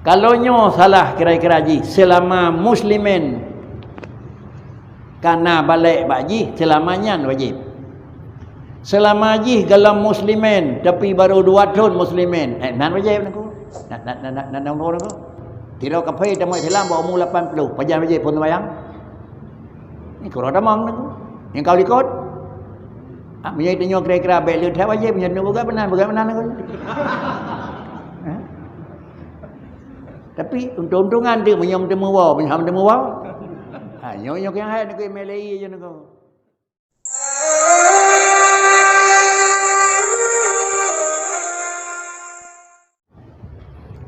Kalau nyo salah kira-kira ji selama muslimin karena balik baji selamanya wajib. Selama ji galam muslimin tapi baru 2 tahun muslimin. Nan wajib aku. Nan umur aku. Tidak kapai tamu Islam bawa umur 80. Pajan wajib pun sembahyang. Ni kau ada mang aku. Yang kau ikut. Punya itu nyo kira-kira baik lu tak wajib punya nu bukan benar aku. Tapi untung-untungan dia menyam temu wow, menyam temu wow. Nyok yang hai nak melei je nak.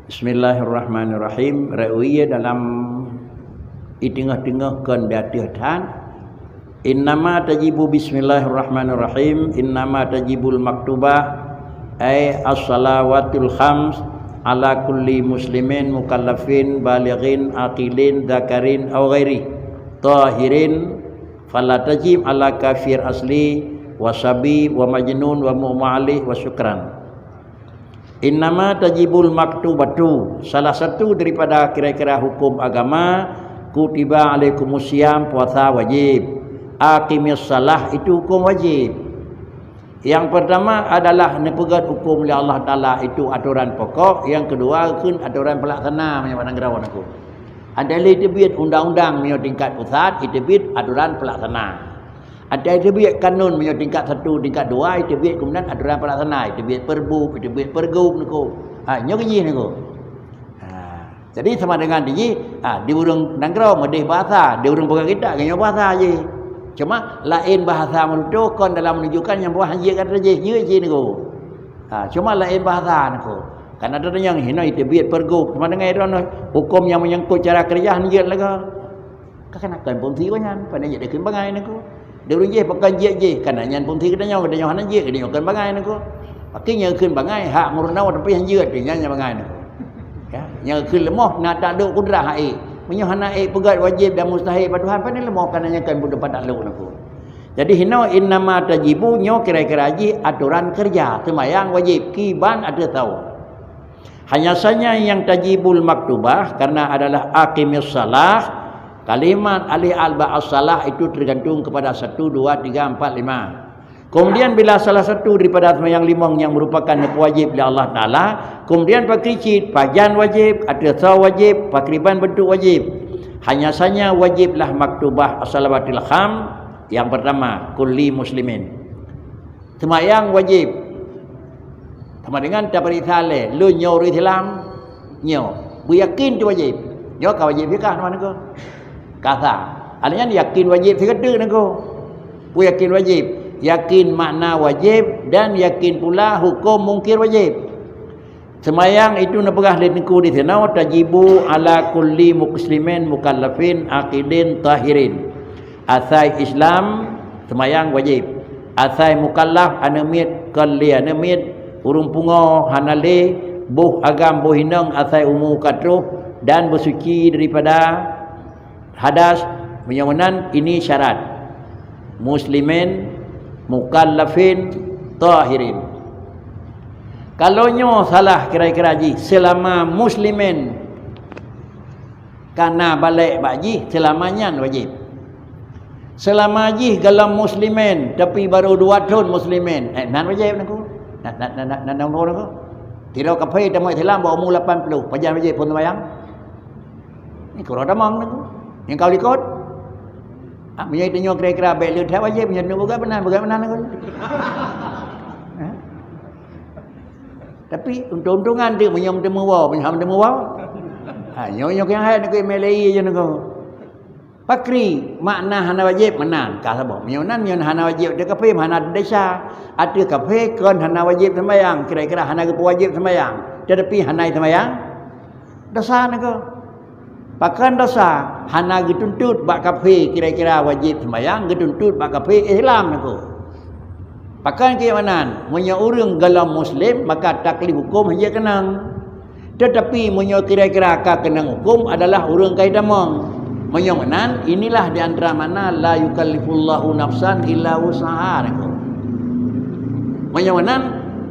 Bismillahirrahmanirrahim. Ra'uiyah dalam tengah-tengah kendatihan. Innama tajibu bismillahirrahmanirrahim. Innama tajibul maktubah ay as-salawatul khams ala kulli muslimin mukallafin balighin aqilin dzakarin aw ghairi tahirin fala tajib ala kafir asli wasabi wa majnun wa mu'malih wa syukran. Innama tajibul maktubatu, salah satu daripada kira-kira hukum agama, kutiba alaikumusiyam, puasa wajib, aqimis salah itu hukum wajib. Yang pertama adalah nepegat hukum oleh Allah Ta'ala, itu aturan pokok. Yang kedua kun aturan pelaksana punya padang gerawan aku. Ada itu biat undang-undang punya tingkat pusat, itu biat aturan pelaksana. Ada itu biat kanun punya tingkat 1, tingkat 2, itu biat kemudian aturan pelaksana, itu biat perbu, itu biat pergub aku. Nyo keji aku. Jadi sama dengan dia, di urang nanggrau medih bahasa, di urang pegang kita kenyo bahasa je. Cuma lain bahasa menuduhkan dalam menunjukkan yang buah haji kata je je niku. Cuma lain bahasa niku. Kan ada yang hina itu biat pergub. Cuma dengan itu hukum yang menyangkut cara kerja ni je laga. Kekenakan pun ti banyak pada je dekin bangai niku. Dia urang je pakai je kan nyan pun ti katanya katanya hanan je dia kan bangai niku. Pakai nyekeun bangai hak murnau tapi han je dia nya bangai niku. Ya, nyekeun lemah nak tak ada kudrah ai. Menyuhana pegat wajib dan mustahil pada Tuhan pandai lemah kananya kan budak pada lu aku. Jadi hina innama tajibu nyo kira-kira haji aturan kerja sembahyang wajib kiban ada tahu. Hanya saja yang tajibul maktubah karena adalah aqimis salah, kalimat alih alba'as salah itu tergantung kepada 1 2 3 4 5. Kemudian bila salah satu daripada sembahyang 5 yang merupakan wajib oleh Allah Ta'ala, kemudian pakricit, pajan wajib, atisah wajib, pakriban bentuk wajib. Hanya saja wajiblah maktubah as-salawatil kham. Yang pertama, kulli muslimin. Sembahyang wajib. Sama dengan tak berisale, lu nyori Islam, nyo. Bu yakin tu wajib. Nyo ka wajib fikah mana ko? Kata. Alanya yakin wajib sekadar nako. Bu yakin wajib. Yakin makna wajib dan yakin pula hukum mungkir wajib. Sembahyang itu napegah niku di sana tajibu ala kulli muslimin mukallafin aqidin tahirin. Asai Islam sembahyang wajib. Asai mukallaf anamit kalli anamit urung pungo hanale buh agam buh hinang asai umu katruh dan bersuci daripada hadas menyamanan ini syarat. Muslimin mukallafin tahirin. Kalau nyo salah kira-kira ji selama muslimin karena balik baji selamanya wajib. Selama ji galam muslimin tapi baru 2 tahun muslimin. Nan wajib aku. Nan umur aku. Tidak kapai tamu Islam bawa umur 80. Pajan wajib pun sembahyang. Ni kau ada mang aku. Yang kau ikut. Punya itu nyo kira-kira baik lu tak wajib punya nu bukan benar aku. Tapi untung-untungan dia menyam temu wow, menyam temu wow. Nyo yang hai nak melei je nak. Pakri makna hana wajib menang ka sabok. Nyonan hana wajib dia kape hana desa. Ada kape kon hana wajib sembahyang, kira-kira hana wajib sembahyang. Tetapi hana sembahyang dosa nak. Pakan dosa hana getuntut bak kafe kira-kira wajib sembahyang, getuntut bak kafe Islam aku. Pakan keimanan munyo urang galam muslim maka taklif hukum hanya kenang. Tetapi munyo kira-kira ka kenang hukum adalah urang kaidamang. Munyo menan inilah di antara mana la yukallifullahu nafsan illa wus'aha aku. Munyo menan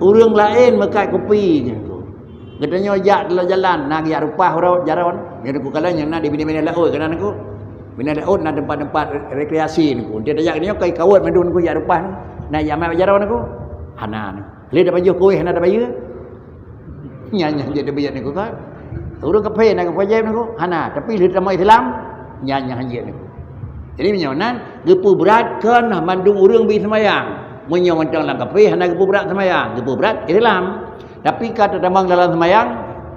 urang lain mekai kopi aku. Katanya jak dalam jalan nak ya rupah orang jaran. Dia aku kala yang nak di bini-bini laut kan aku. Bini laut nak tempat-tempat rekreasi aku. Dia ajak dia kai kawat medun aku ya rupah ni. Nak ya mai jaran aku. Hana ni. Le dah baju kuih hana dah baju. Nyanyi je dia bayar aku kan. Urang kafe nak kafe jam aku. Hana tapi le ramai Islam nyanyi hanje aku. Jadi menyonan gepu berat kan mandung urang bi semayang. Menyo macam dalam kafe hana gepu berat semayang. Gepu berat Islam. Tapi kata damang dalam semayang,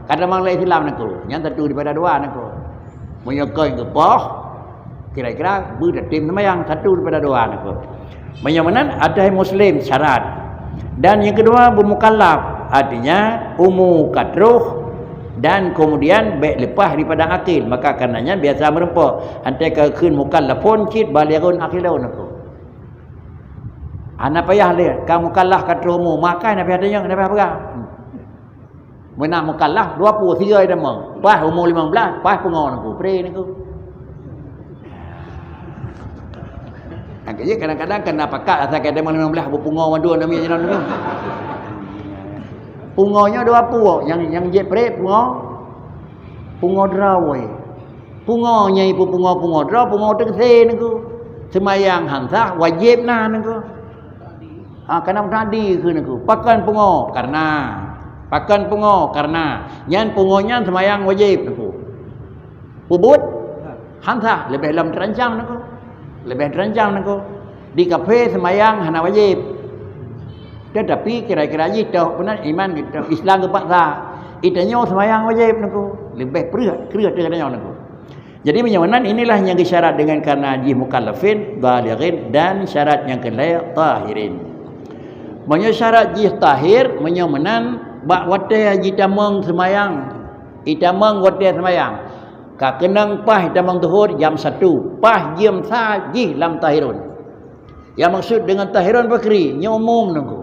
kata damang dalam Islam nak tu. Yang satu daripada dua nak tu. Menyokoi gepoh, kira-kira berda tim semayang satu daripada dua nak tu. Menyamanan ada Muslim syarat. Dan yang kedua bermukallaf, artinya umur kadruh dan kemudian baik lepas daripada akil. Maka karenanya biasa merempok. Hantai ke kun mukallafun cit balighun akilun nak tu. Anak payah dia, kamu kalah kadruh umur, makan apa adanya, apa apa. Menang mukallaf 20 3 dah mong. Pas umur 15, pas pengon aku, pre ni aku. Agaknya kadang-kadang kena pakat asal kata 15 berpungo mandua nama jalan ni. Pungonya 20, yang je pre pungo drawai. Pungonya ibu pungo draw, pungo tengse ni aku. Semayang hansah wajib nah ni aku. Kena tadi ke ni aku. Pakan pungo karena nyan pungonya semayang wajib aku. Bubut hansah lebih dalam terancam aku. Lebih terancam aku. Di kafe semayang hana wajib. Tetapi kira-kira je tahu benar iman kita Islam ke paksa. Itanya semayang wajib aku. Lebih perih katanya aku. Jadi menyawanan inilah yang disyarat dengan karena haji mukallafin, balighin dan syarat yang kedua tahirin. Syarat haji tahir menyamanan bak wate haji tamang semayang. Itamang wate semayang. Ka kenang pah itamang zuhur jam 1. Pah jam saji lam tahirun. Yang maksud dengan tahirun bakri, nya umum nangku.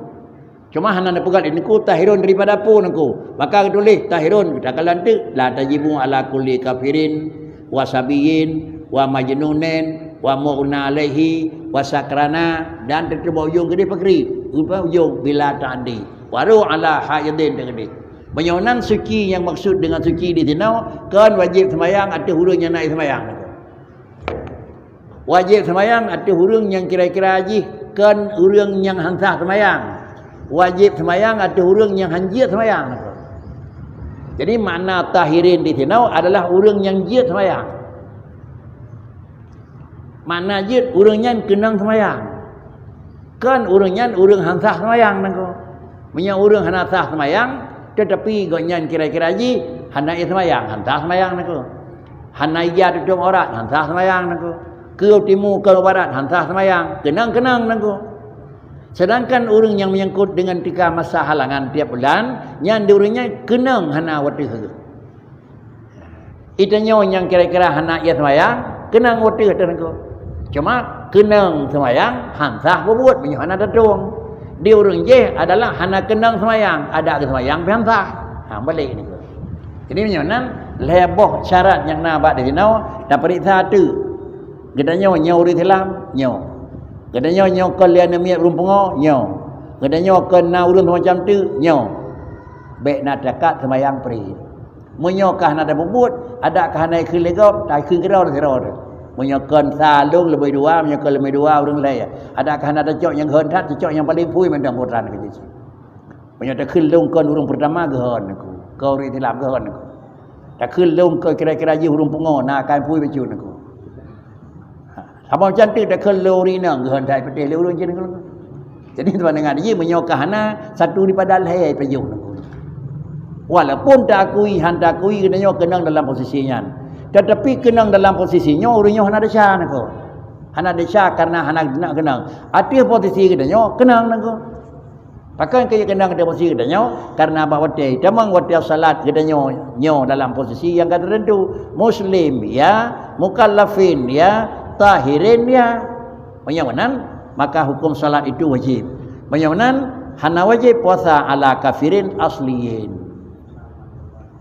Cuma hana nak pegat ini ku tahirun daripada apa nangku. Maka tulis tahirun kita kalan tu la tajibu ala kulli kafirin wa sabiyin wa majnunin wa mughna alaihi wa sakrana dan terbawa ujung gede bakri. Ujung bila ta'di. Waru ala haidin dengan dia. Menyonan suci yang maksud dengan suci di sini kan wajib semayang ada hurung yang naik semayang. Wajib semayang ada hurung yang kira-kira haji kan hurung yang hansah semayang. Wajib semayang ada hurung yang hanjir semayang. Jadi makna tahirin di sini adalah hurung yang jid semayang. Makna jid hurungnya kenang semayang. Kan hurungnya hurung hansah semayang nangko. Punya urang hana sah semayang, tetapi gonyan kira-kira haji hana semayang, hantah semayang naku. Hana iya duduk orat, hantah semayang naku. Ke timur ke barat, hantah semayang, kenang-kenang naku. Sedangkan urang yang menyangkut dengan tika masa halangan tiap bulan, yang diurangnya kenang hana waktu itu. Itanya yang kira-kira hana iya semayang, kenang waktu itu naku. Cuma kenang semayang, hantah berbuat, punya hana dadung. Dia orang je adalah hana kenang semayang, ada ke semayang pihak sah. Balik ni. Jadi menyonan leboh syarat yang nak buat di sini dan periksa tu. Katanya nyaw di Islam, nyaw. Katanya nyaw kalian miat rumpungo, nyaw. Katanya kena urun macam tu, nyaw. Baik nak dekat semayang peri. Menyokah nak ada bubut, adakah naik ke legop, tak ke gerau. Menyokan salung lebih dua, menyokan lebih dua orang lain. Adakah ada cocok yang hendak, cocok yang paling pui mendang putra nak jadi. Menyokkan kelung kan urung pertama gehon aku. Kau ri tilap gehon aku. Tak kelung kau kira-kira je urung pungo nak akan pui baju aku. Apa macam tu tak kelung ri nang gehon dai petih le urung je aku. Jadi tuan dengar dia menyokah hana satu daripada lahir baju aku. Walaupun tak akui, hantar akui kenanya kenang dalam posisinya. Tetapi kenang dalam posisinya orangnya hana desya nako. Hana desya karena hana nak kenang. Ati posisi katanya kenang nako. Pakai kaya kenang pada posisi katanya karena bahawa wate damang wate salat katanya nyo dalam posisi yang tertentu muslim ya, mukallafin ya, tahirin ya. Menyamanan maka hukum salat itu wajib. Menyamanan hana wajib puasa ala kafirin asliyin.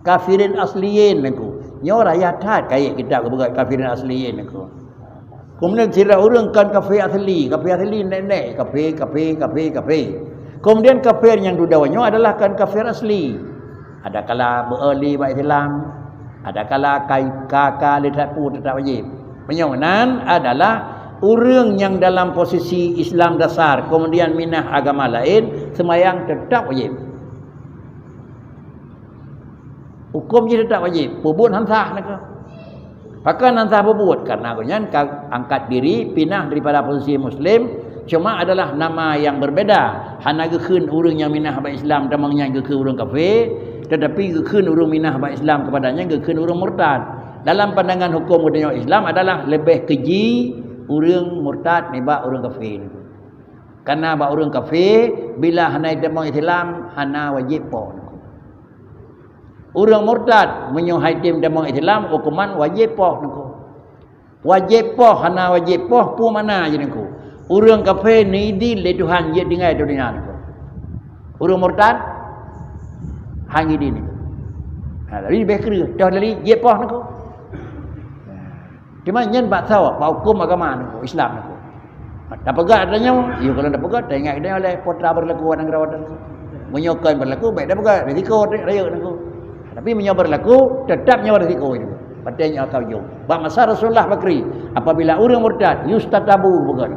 Kafirin asliyin nako. Nya rakyat tat kaya kita kebuat kafirin asliyin aku. Kemudian sira orang kan kafir asli nenek, kafir. Kemudian kafir yang dudawanya adalah kan kafir asli. Ada kala berali buat Islam, ada kala kakak lihat pun tetap wajib. Penyonan adalah orang yang dalam posisi Islam dasar kemudian minah agama lain, sembahyang tetap wajib. Hukum je tetap wajib. Pubut hansah nak. Pakan hansah pubut karena kunyan angkat diri pindah daripada posisi muslim, cuma adalah nama yang berbeza. Hana gekeun orang yang minah ba Islam damangnya gekeun orang kafir, tetapi gekeun orang minah ba Islam kepadanya gekeun orang murtad. Dalam pandangan hukum dunia Islam adalah lebih keji orang murtad ni ba orang kafir. Karena ba orang kafir bila hana damang Islam hana wajib po. Orang murtad menyuhai tim damang Islam hukuman wajib po nako. Wajib po hana wajib po pu mana je nako. Orang kafir ni di le Tuhan je dengai dunia nako. Orang murtad hang ini ni. Ha lebih kira dah dari je po nako. Cuma nyen bak tahu bak hukum agama nako Islam nako. Tak pegat adanya, ya kalau tak pegat dah ingat dia oleh potra berlaku wan rawatan. Menyokan berlaku baik dah pegat risiko raya nako. Tapi menyobar laku tetap nyawa risiko itu. Padanya kau jom. Bak masa Rasulullah Bakri apabila orang murtad yustatabu bukan.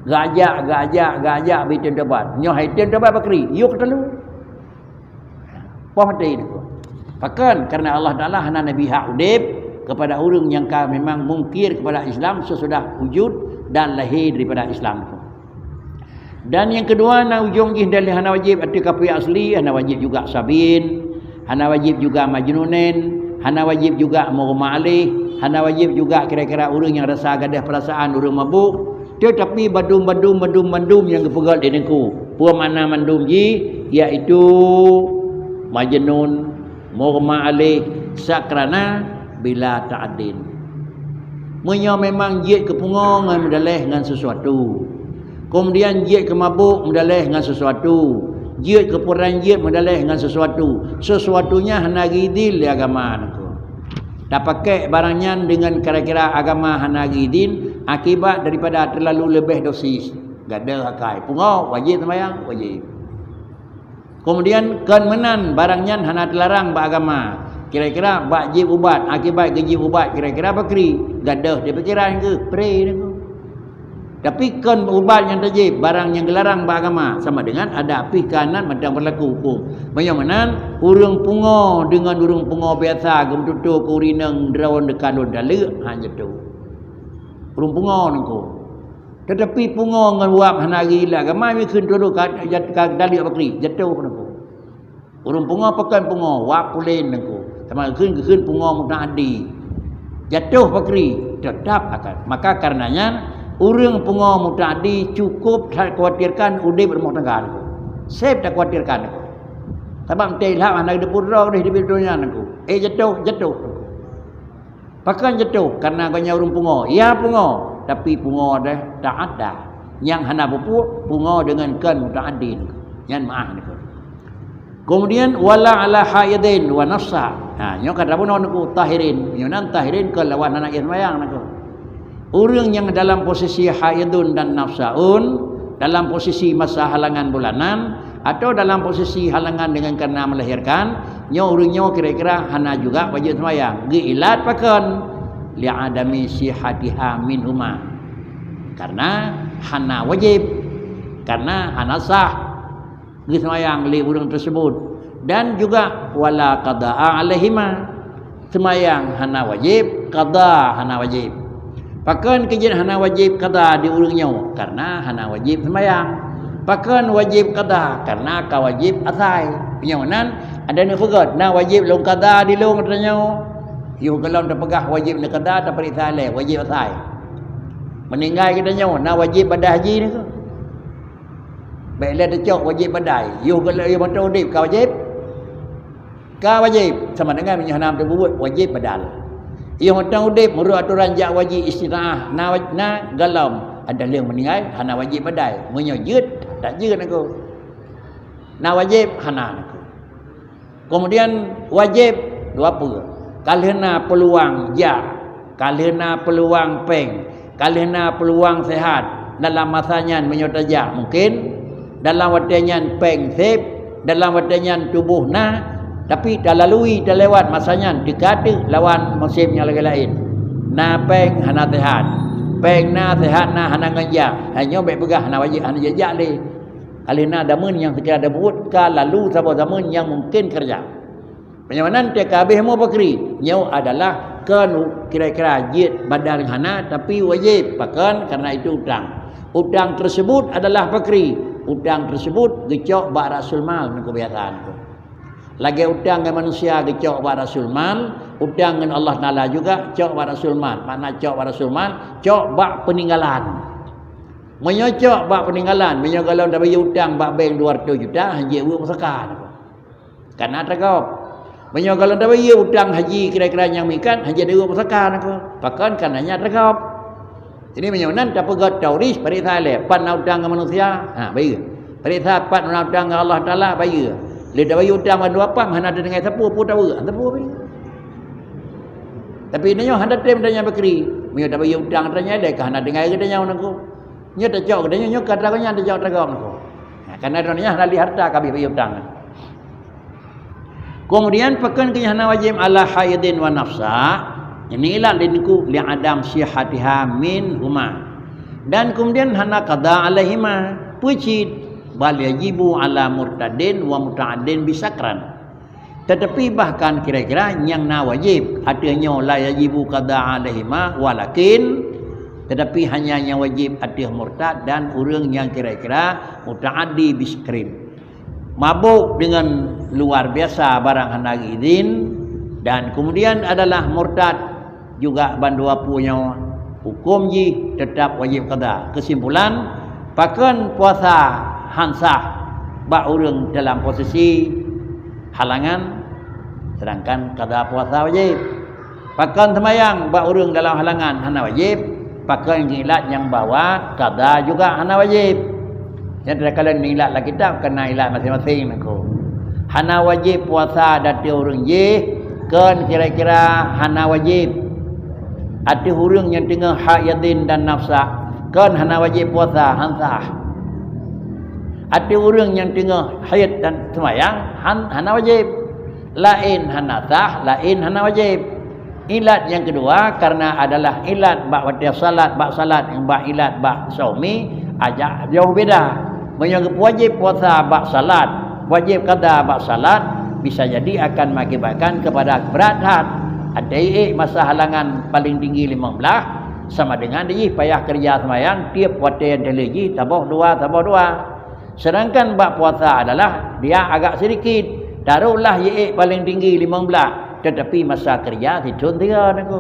Gajak bitin debat. Nyoh haitin debat Bakri. Yo ketelu. Apa mati itu? Bahkan karena Allah Taala hana nabi hak udip kepada orang yang memang mungkir kepada Islam sesudah wujud dan lahir daripada Islam. Dan yang kedua na ujung jih dari hana wajib arti kafir asli, hana wajib juga sabin. Hana wajib juga majnunin, hana wajib juga mughma alaih, hana wajib juga kira-kira orang yang rasa gadah perasaan orang mabuk. Tetapi bandum yang kepegal di negeri. Puan mana mandum ji iaitu majnun, mughma alaih sakrana bila ta'din. Menyo memang jiat kepungong ngan mendaleh ngan sesuatu. Kemudian jiat kemabuk mendaleh ngan sesuatu. Jiat kepuran jiat mendalih dengan sesuatu. Sesuatunya hana gidil di agama aku. Tak pakai barangnya dengan kira-kira agama hana gidin akibat daripada terlalu lebih dosis. Gada akai. Pungo wajib sembahyang, wajib. Kemudian kan menan barangnya hana terlarang ba agama. Kira-kira bak jib ubat akibat gejib ubat kira-kira bakri. Gada dia pikiran ke pray aku. Tapi kan ubat yang tajib, barang yang dilarang beragama sama dengan ada api kanan macam berlaku hukum. Bagaimana urang pungo dengan urang pungo biasa gemtutu ku rinang drawan dekalun dalek hanya tu. Urang pungo nangko. Tetapi pungo ngan wap hanari la agama mi keun dulu ka dalek bakri jatuh nangko. Urang pungo pakan pungo wap pulen nangko. Sama keun pungo mutaaddi. Jatuh bakri tetap akan. Maka karenanya orang pungo mutadi cukup tak khawatirkan udip berumah tangga aku. Save tak khawatirkan aku. Sebab telak anak de pura di dunia aku. Jatuh. Pakan jatuh karena banyak orang pungo. Ya pungo, tapi pungo dah tak ada. Yang hana pupuk pungo dengan kan mutaadin. Yang maaf aku. Kemudian wala ala haidin wa nafsa. Ha, nyo kata pun aku tahirin. Nyo nan tahirin ke lawan anak ismayang aku. Orang yang dalam posisi haidun dan nafsaun, dalam posisi masa halangan bulanan atau dalam posisi halangan dengan karena melahirkan, nyo orang nyo kira-kira hana juga wajib sembahyang. Giilat pakan li adami sihatiha minhuma. Karena hana wajib, karena hana sah gi sembahyang li orang tersebut. Dan juga wala qada'a alaihima. Sembahyang hana wajib, qada hana wajib. Pakan kejadian hana wajib qada di urangnya karena hana wajib sembahyang. Pakan wajib qada karena ka wajib asai. Penyawanan ada ni fagat na wajib long qada di long katanya. Yo kalau dah pegah wajib nak qada tak periksa le wajib asai. Meninggal katanya na wajib pada haji ni ke. Baiklah dah cok wajib badai. Yo kalau yo betul dip ka wajib. Ka wajib sama dengan menyahanam tersebut wajib badal. Ia hutang udip menurut aturan jak wajib istirahat na galam ada yang meninggal hana wajib badai menyojud tak jeut aku na wajib hana aku. Kemudian wajib dua apa kalena peluang ja kalena peluang peng kalena peluang sehat dalam masanya menyotajak mungkin dalam watannya peng sip dalam watannya tubuh na Tapi dah lalui, dah lewat masanya, dikata lawan musim yang lagi lain. Na peng hana tehat. Peng na tehat na hana nganja. Hanya baik pegah hana wajib hana jejak le. Alina damun yang sekira ada buat ka lalu sabah damun yang mungkin kerja. Penyamanan dia kabeh mau bakri. Nyau adalah kan kira-kira jid badar hana tapi wajib pakan karena itu utang. Utang tersebut adalah bakri. Utang tersebut gecok bak rasul mal ni kebiasaan tu. Lagi utang dengan manusia gecok bak rasul mal, utang dengan Allah Taala juga cok bak rasul mal. Makna cok bak rasul mal, cok bak peninggalan. Menyocok bak peninggalan, menyo kalau dah bagi utang bak bank 200 juta, haji buat masakan. Karena tergop. Menyo kalau dah bagi utang haji kira-kira yang mikan, haji ada buat masakan aku. Pakan karenanya tergop. Jadi menyonan tak pegat tauris pada Thailand, pan utang dengan manusia, baik. Pada pan utang dengan Allah Taala baik. Dia dah bagi utang dengan dua pam, hana ada dengan siapa pun tahu. Tahu apa ni? Tapi nyo handa tem tanya bakri. Menyo dah bagi utang tanya ada hana dengar ke tanya aku. Nyo tak jauh katanya nyo kata kanya tak jauh tergam aku. Karena dunia hali harta kabeh bagi utang. Kemudian pekan kenyana wajib ala haidin wa nafsa. Ini ilah dinku li adam sihatiha min huma. Dan kemudian hana qada alaihima pucit bal yajibu ala murtadin wa muta'addin bisakran. Tetapi bahkan kira-kira yang na wajib artinya la yajibu qada alaihima walakin tetapi hanya yang wajib atas murtad dan orang yang kira-kira muta'addi biskrim. Mabuk dengan luar biasa barang hendak izin dan kemudian adalah murtad juga bandua punya hukum ji tetap wajib qada. Kesimpulan pakan puasa hansah bak orang dalam posisi halangan sedangkan qada puasa wajib. Pakan sembahyang bak orang dalam halangan hana wajib. Pakai ilat yang bawa qada juga hana wajib. Yang kalau ilat lah kitab kena ilat masing-masing aku. Hana wajib puasa dati orang je kan kira-kira hana wajib. Ada orang yang tengah haidin dan nafsa kan hana wajib puasa hansah. Ada orang yang tengah haid dan sembahyang hana wajib. Lain hana sah, lain hana wajib. Ilat yang kedua karena adalah ilat bak salat yang bak ilat bak saumi ajak jauh beda. Menyangka wajib puasa bak salat, wajib qada bak salat bisa jadi akan mengakibatkan kepada keberatan. Ada masa halangan paling tinggi 15 sama dengan dia payah kerja sembahyang tiap waktu yang terlegi tambah 2 tambah 2. Sedangkan bak puasa adalah dia agak sedikit. Taruhlah ye paling tinggi 15 tetapi masa kerja itu 3 aku.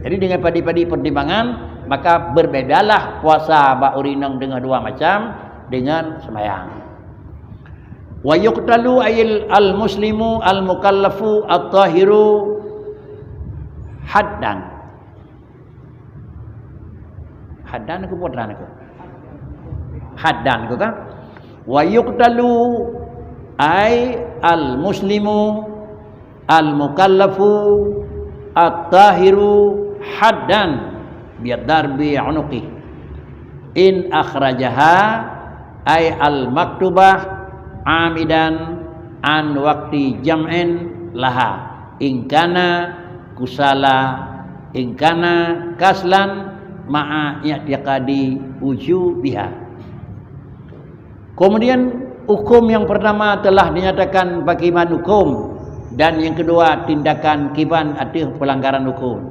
Jadi dengan padi-padi pertimbangan maka berbedalah puasa bak urinang dengan dua macam dengan sembahyang. Wa yuqtalu ayil al-muslimu al-mukallafu at-tahiru haddan. Haddan aku putra aku. Haddan aku kan. Wa yuqtalu ay al-muslimu al-mukallafu at-tahiru haddan bidarbi unuqi in akhrajaha ay al-maktubah amidan an waqti jam'in laha in kana kusala in kana kaslan ma'a i'tiqadi wujubiha. Kemudian hukum yang pertama telah dinyatakan bagaimana hukum dan yang kedua tindakan kiban atas pelanggaran hukum.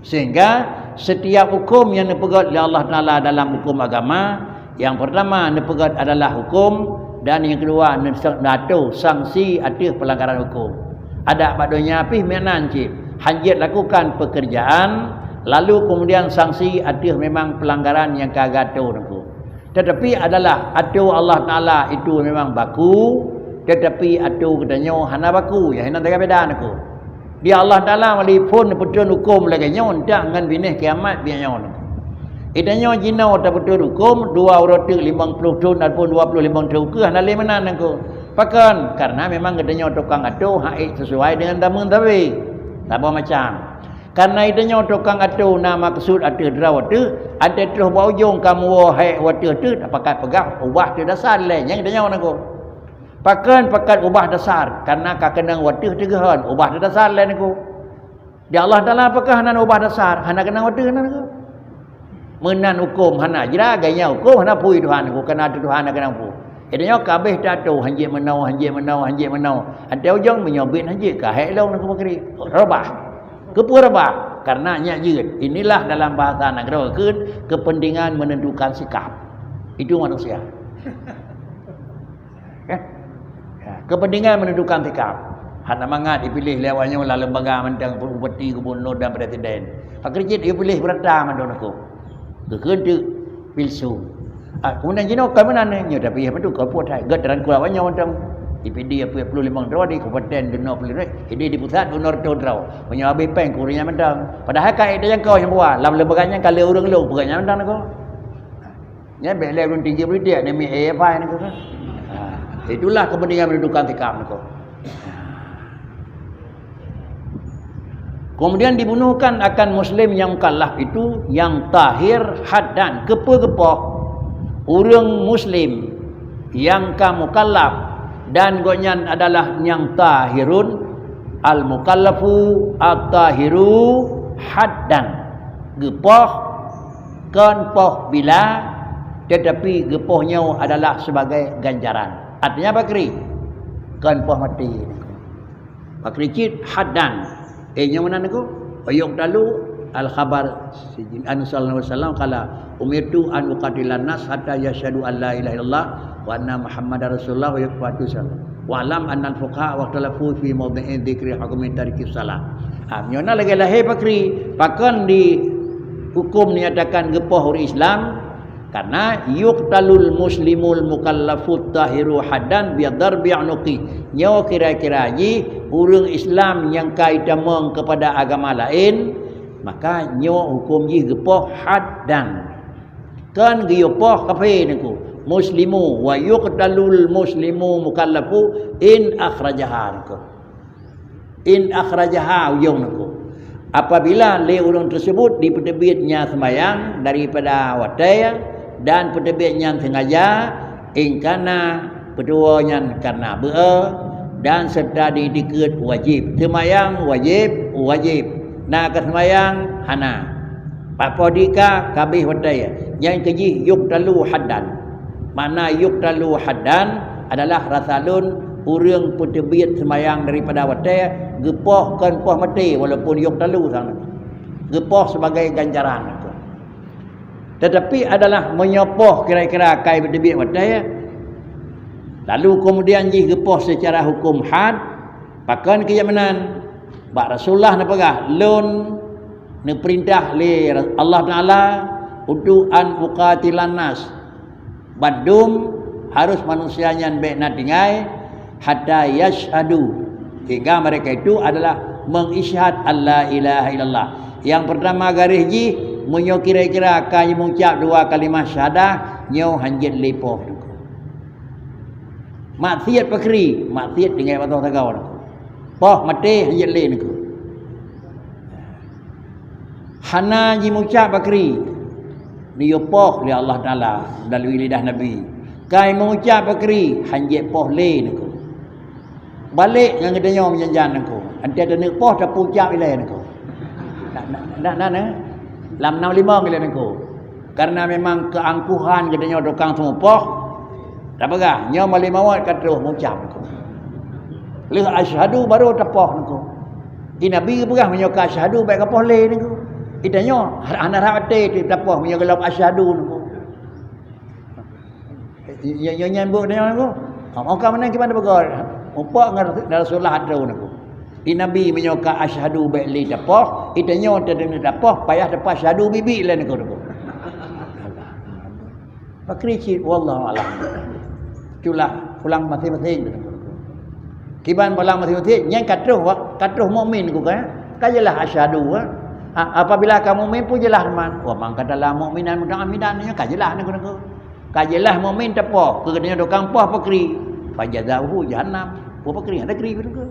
Sehingga setiap hukum yang dipegat oleh Allah Taala dalam hukum agama, yang pertama dipegat adalah hukum dan yang kedua natu sanksi atas pelanggaran hukum. Ada badonya apih menan cip. Hanjit lakukan pekerjaan lalu kemudian sanksi atas memang pelanggaran yang kagatu aku. Tetapi adalah atu Allah Taala itu memang baku tetapi atu katanya hana baku ya hena tak beda aku. Dia Allah Taala melipun betul hukum lagi nyon tak ngan binih kiamat biar nyon. Idanya jina tak betul hukum 250 tahun ataupun 25 tahun ke hana le menan aku. Pakan karena memang katanya tukang atu haid sesuai dengan damun tapi tak apa macam. Karena idanya tukang atu nama maksud atu drawat tu ada terus bau ujung kamu wahai waktu tu apakah pegah ubah tu dasar le yang idanya aku. pakan ubah dasar karena kena watih tegahan ubah dasar lain aku. Dia Allah Taala apakah hana ubah dasar hana kena watih hana aku. Menan hukum hana jira gaya hukum hana pui Tuhan aku kena Tuhan kena pu. Idanya kabeh tatu hanjik menau. Ada ujung menyobit hanjik kahek long aku bakri. Rabah. Kepu rabah karena nya jeut. Inilah dalam bahasa negara kepentingan menentukan sikap. Itu manusia. Kepentingan menentukan sikap. Hana mangat dipilih lewatnya oleh lembaga mentang bupati gubernur dan presiden. Pak kerjit dia pilih berada mandon aku. Kekentu pilsu. Kemudian jino kami nanya tapi apa tu kau buat hai. Gadaran kulawanya mentang DPD apa 25 tahun di kabupaten Duno Pelirek. Ini di pusat Duno Todrau. Punya habis peng kurinya mentang. Padahal kai dia yang kau yang buat. Lam lembaganya kalau orang lu bukannya mentang aku. Nya bela run tinggi beri dia demi apa ini aku kan. Itulah kepentingan menentukan sikap aku. Kemudian dibunuhkan akan muslim yang mukallaf itu yang tahir haddan kepa-kepa orang muslim yang mukallaf dan gonyan adalah yang tahirun al mukallafu at-tahiru haddan gepah kan poh bila tetapi gepahnya adalah sebagai ganjaran. Artinya apa kri? Kan poh mati. Pakri cit haddan. Yang mana niku? Ayat dalu al khabar an sallallahu alaihi wasallam kala umirtu an uqatilan nas hatta yashhadu an la ilaha illallah wa anna muhammadar rasulullah wa yaqatu salat. Wa alam anna al fuqaha wa talafu fi mawdi'i dzikri hukmi tariki salat. Nyona lagi lahir pakri pakan di hukum niadakan gepah orang Islam karena yuqtalul muslimul mukallafut tahiru haddan bi darbi anuqi. Nyo kira-kira ji orang Islam yang kaitamong kepada agama lain maka nyo hukum ji gepah haddan. Kan gepah kafe niku muslimu wa yuqtalul muslimu mukallafu in akhrajaha niku. In akhrajaha ujung niku. Apabila le orang tersebut di penerbitnya sembahyang daripada watai dan penerbitnya sengaja ingkana keduanya karena dan serta dikut wajib. Sembahyang wajib. Nak sembahyang hana. Papodika kabih watai. Yang keji yuqtalu haddan. Makna yuqtalu haddan adalah rasalun urang penerbit sembahyang daripada watai gepah kan poh mati walaupun yuqtalu sana. Gepah sebagai ganjaran. Tetapi adalah menyopoh kira-kira kai penerbit watai. Lalu kemudian ji gepah secara hukum had pakan kejamanan bak Rasulullah na pegah lun ne perintah li Allah Taala untuk an uqatilan nas bandum harus manusianya baik nak tinggai hatta yashhadu hingga mereka itu adalah mengisyhad alla ilaha illallah. Yang pertama garis ji menyo kira-kira kan mengucap dua kalimah syahadah nyo hanjit lepoh. Maksiat pakri, maksiat dengan batang tagaw. Poh mati hanjit le niku. Hana ji mengucap pakri. Ni yo poh li Allah Taala melalui lidah Nabi. Kai mengucap pakri hanjit poh le niku. Balik dengan kedanya menjanjan niku. Ante ada nek poh tak pucap ile niku. Nak lam 65 ile niku. Karena memang keangkuhan kedanya dokang semua poh. Tak apa nya mali mawat kata mengucap niku. Leh asyhadu baru tepoh niku. Di Nabi pegah menyoka asyhadu baik kepoh le niku. Idanya ana rawate tepoh menyoka asyhadu niku. Ya nyambut dia niku. Mau ka mana gimana begor? Upak ngan Rasulullah ada niku. Di Nabi menyoka asyhadu baik le tepoh, idanya tadeng tepoh payah tepoh asyhadu bibi le niku. Pakri cik wallahu alam. Itulah pulang masing-masing. Kiban pulang masing-masing yang katruh mukmin ku kan. Kajalah asyhadu. Apabila kamu mukmin pun jelah man. Wa man katalah mukminan muta'ammidan nya kajalah niku. Kajalah mukmin tepo kegenanya dokang poh pakri. Fajazahu jahannam. Poh pakri ada kri niku.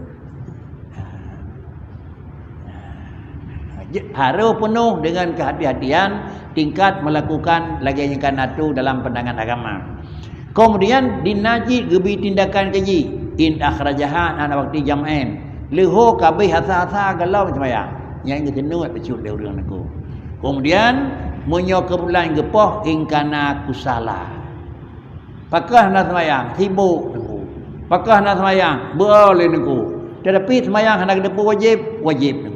Harus penuh dengan kehati-hatian tingkat melakukan lagi yang kanatu dalam pandangan agama. Kemudian dinaji gebi tindakan keji in akhrajaha ana waktu jam'ain leho kabeh hasa-hasa galau sembahyang yang gejenut pecut dia urang aku. Kemudian munyo ke bulan gepoh ingkana kusala. Pakah nak sembahyang sibuk aku. Pakah nak sembahyang boleh aku. Tetapi sembahyang hendak depu wajib aku.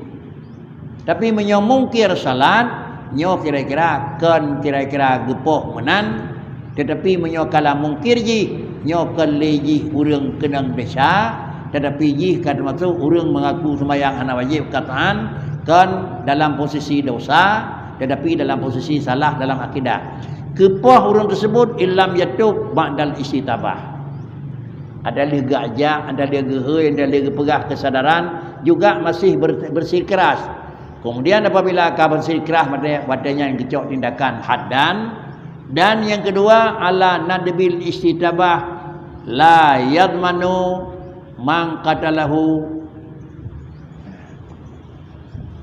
Tapi munyo mungkir salat nyo kira-kira gepoh menan. Tetapi menyo kala mungkir ji nyo kali ji urang kenang desa, tetapi ji kan maksud urang mengaku sembahyang hana wajib kataan kan dalam posisi dosa, tetapi dalam posisi salah dalam akidah. Kepoh urang tersebut illam yatub ba'dal istitabah. Ada lega ajak, ada lega heu, ada lega pegah kesadaran, juga masih bersikeras. Kemudian apabila ka bersikeras padanya yang kecok tindakan haddan. Dan yang kedua ala nadbil istitabah la yadmanu man qatalahu.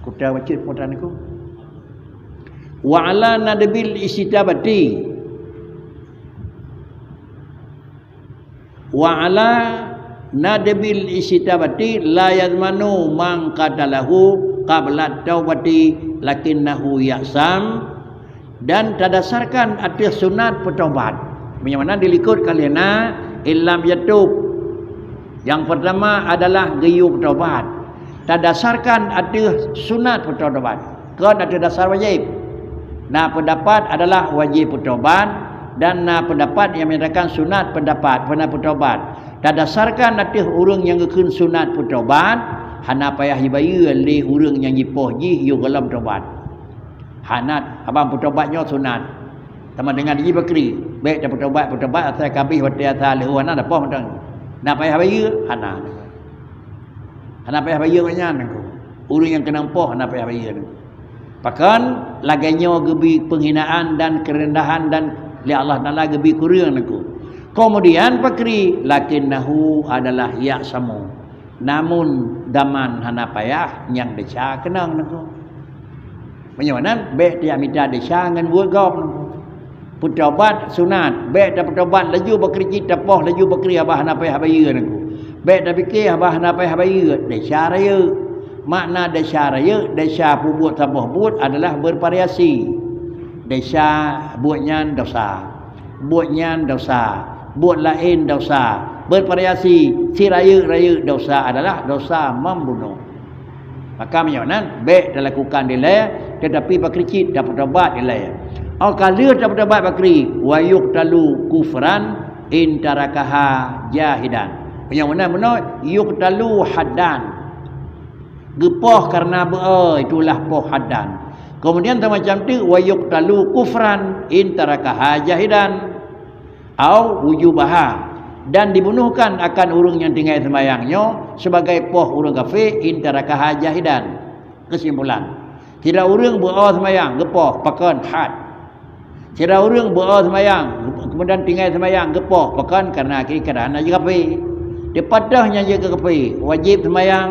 Kuda wajib putan niku. Wa ala nadbil istitabati. Wa ala nadbil istitabati la yadmanu man qatalahu qabla taubati lakinnahu ya'sam. Dan terdasarkan atas sunat bertaubat. Yang mana dilikut kaliana illam yatub. Yang pertama adalah gayung taubat. Terdasarkan atas sunat bertaubat. Kan ada dasar wajib. Nah pendapat adalah wajib bertaubat dan pendapat yang menyatakan sunat pendapat pernah bertaubat. Terdasarkan atas orang yang gekun sunat bertaubat, hana payah hibaya le orang yang jipoh ji yo dalam taubat. Hanat abang bertobatnya sunat sama dengan ji bakri baik dah bertobat asal kabih wati asal lehu hana dah poh tang nak payah bayar hana payah bayar banyak nangku urang yang kena poh hana payah bayar pakan laganya gebi penghinaan dan kerendahan dan li Allah Taala gebi kurang nangku. Kemudian bakri lakinnahu adalah ya samu namun daman hana payah yang deca kenang nangku. Menyawanan baik dia minta desa dengan buat gom. Bertobat sunat, baik dah bertobat laju berkerja tapoh laju berkeri abah hana payah bayar aku. Baik dah fikir abah hana payah bayar desa raya. Makna desa raya, desa buat tapoh buat adalah bervariasi. Desa buatnya dosa. Buatnya dosa. Buat lain dosa. Bervariasi. Si raya dosa adalah dosa membunuh. Maka menyawanan baik dah lakukan dia tetapi bakri dapat bertobat dia. Kalau dapat bertobat bakri wa yuqtalu kufran in tarakaha jahidan. Menyawanan benar yuqtalu haddan. Gepoh karena itulah poh haddan. Kemudian macam tu wa yuqtalu kufran in tarakaha jahidan au wujubaha. Dan dibunuhkan akan urang yang tinggal sembahyangnya sebagai poh urang kafir intarakah jahidan. Kesimpulan, tidak urang berau sembahyang gepoh pakan had. Tidak urang berau sembahyang kemudian tinggal sembahyang gepoh pakan karena keadaan aja kafir. Dia padahnya je kafir, wajib sembahyang.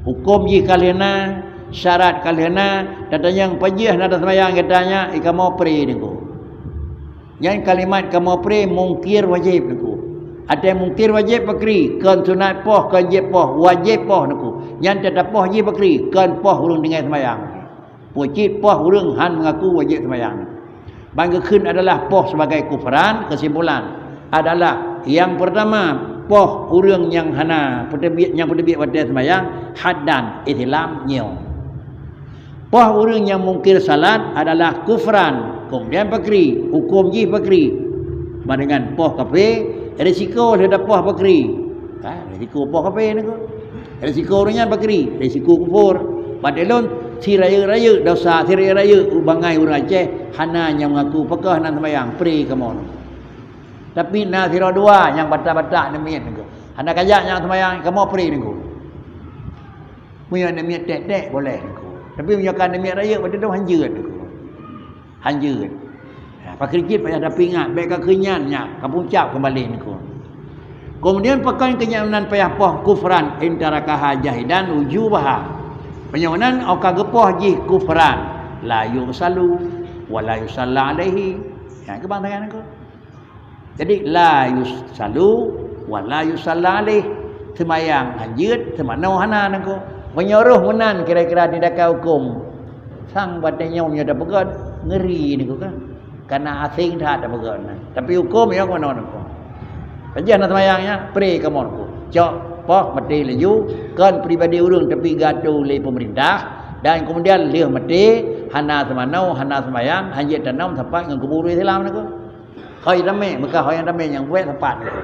Hukum je kaliana, syarat kaliana, datanya yang pajih nak sembahyang katanya ikamo pre niku. Yang kalimat kamu pre mungkir wajib niku. Ada yang mungkir wajib bakri, kan sunat poh, kan je poh, wajib poh niku. Yang tidak poh je bakri, kan poh urang dengan sembahyang. Wajib poh urang han mengaku wajib sembahyang. Banggakeun adalah poh sebagai kufran. Kesimpulan adalah yang pertama poh urang yang hana pedebit pada sembahyang haddan Islam nyo. Poh urang yang mungkir salat adalah kufran. Kemudian bakri, hukum ji bakri. Sama dengan poh kafir, risiko dia poh bakri. Risiko poh kafir ni. Risiko orangnya bakri, risiko kufur. Padahal si raya-raya dosa, si raya-raya ubangai urang Aceh hana yang mengaku pakah nan sembahyang pre kamu. Tapi na sira dua yang batak-batak demiat ni. Hana kajak yang sembahyang kamu pre ni. Punya demiat tek-tek boleh ni. Tapi punya kan demiat raya pada dah hanjut ni. Hanjut. Pakai kit payah dah pingat, baik ke kenyannya, ke puncak kembali niku. Kemudian pakai kenyanan payah poh kufran intarakah jahidan ujubaha. Penyawanan oka gepoh ji kufran la yusalu wa la yusalla alaihi. Ya ke bang tangan niku. Jadi la yusalu wa la yusalla alaih. Semayang hanjut semana hana nangku. Menyuruh menan kira-kira tindakan hukum. Sang badannya dah pegat ngeri nangku kan. Karena asing dah ada pegat. Tapi hukum yang mana nangku. Kajian semayangnya pre ke monku. Cok poh mati leju kan pribadi urang tapi gaduh oleh pemerintah dan kemudian leh mati hana semanau hana semayang hanjut tanam tepat dengan kubur Islam nangku. Hoi damai maka hoi yang damai yang wet tepat nangku.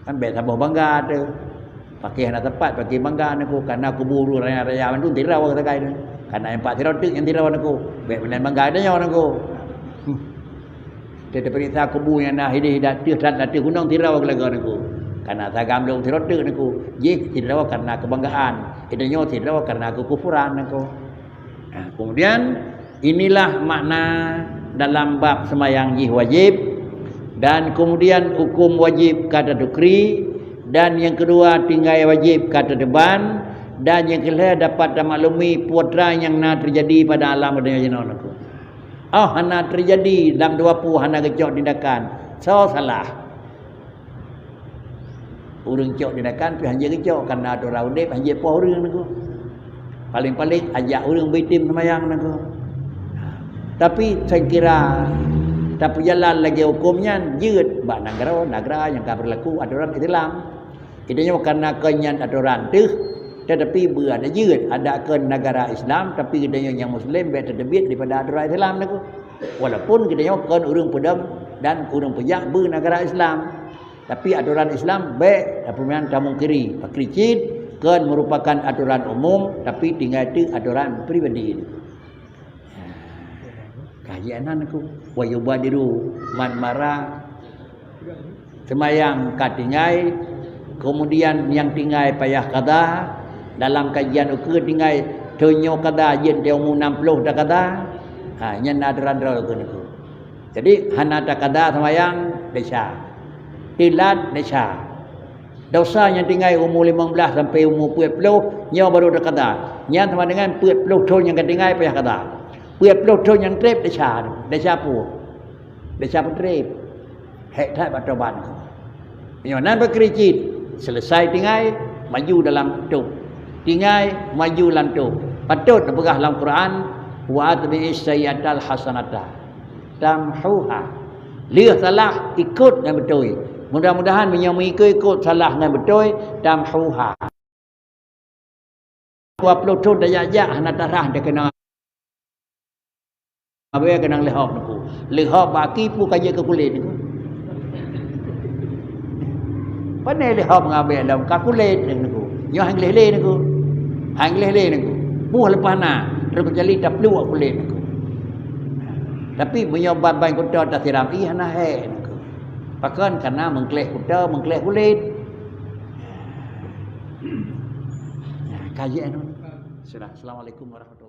Kan biasa bangga tu. Pakai hana tepat, pakai bangga aku karena aku buru raya-raya itu tirau kata kai tu. Karena yang pak tirau tu yang tirau aku. Baik benar bangga ada nyawa aku. Dia perintah aku bu yang dah hidup dan gunung tirau keluarga aku. Karena saya gamblong tirau tu aku. Ye tirau karena kebanggaan. Itu nyawa tirau karena aku kufuran aku. Nah, kemudian inilah makna dalam bab semayang jih wajib. Dan kemudian hukum wajib kata dukri. Dan yang kedua tinggal wajib kata deban. Dan yang ketiga dapat maklumi putra yang nak terjadi pada alam dunia jenau aku. Oh hana terjadi dalam 20 hana kecok tindakan. So salah. Urang cok tindakan tu hanya kecok karena ada orang udip hanya poh urang aku. Paling-paling ajak urang bitim semayang aku. Tapi saya kira tapi jalan lagi hukumnya jut bak negara yang tak berlaku aturan Islam. Itanya karena kenyan aturan tu tetapi ada jut ada ke negara Islam tapi kitanya yang Muslim better terbit daripada aturan Islam tu. Walaupun kitanya kan urang pedam dan urang pejak negara Islam. Tapi aturan Islam baik pemilihan tamu kiri. Pakricit kan merupakan aturan umum tapi tinggal itu aturan pribadi. Kajianan aku wa yubadiru man mara semayang katingai kemudian yang tinggal payah kada dalam kajian ukur tinggal tonyo kada yen dia umur 60 dah kada nya nadran-dran aku. Jadi hana tak kada semayang desa tilat desa dosa yang tinggal umur 15 sampai umur 40 nya baru dah kada nya sama dengan 40 tahun yang tinggal payah kada 40 tahun yang trip desa apa? Desa trip. Hek tak batoban. Yang nan berkericit selesai tinggal maju dalam tu. Tinggal maju dalam tu. Patut berah dalam Quran wa atbi'is sayyatal hasanata tamhuha. Lihat salah ikut dengan betul. Mudah-mudahan yang mengikut salah dengan betul tamhuha. 20 tahun dah jajak hana darah dia kena Abe kena lehop aku. Lehop baki pu kaya ke kulit aku. Pandai lehop ngabe dalam ka kulit aku. Yo hang lele aku. Hang lele aku. Pu lepas na, terus jali tak peluak kulit aku. Tapi menyobat bain kuda tak siram ih na he aku. Pakan karena mengkleh kuda, mengkleh kulit. Kajian. Sudah. Assalamualaikum warahmatullahi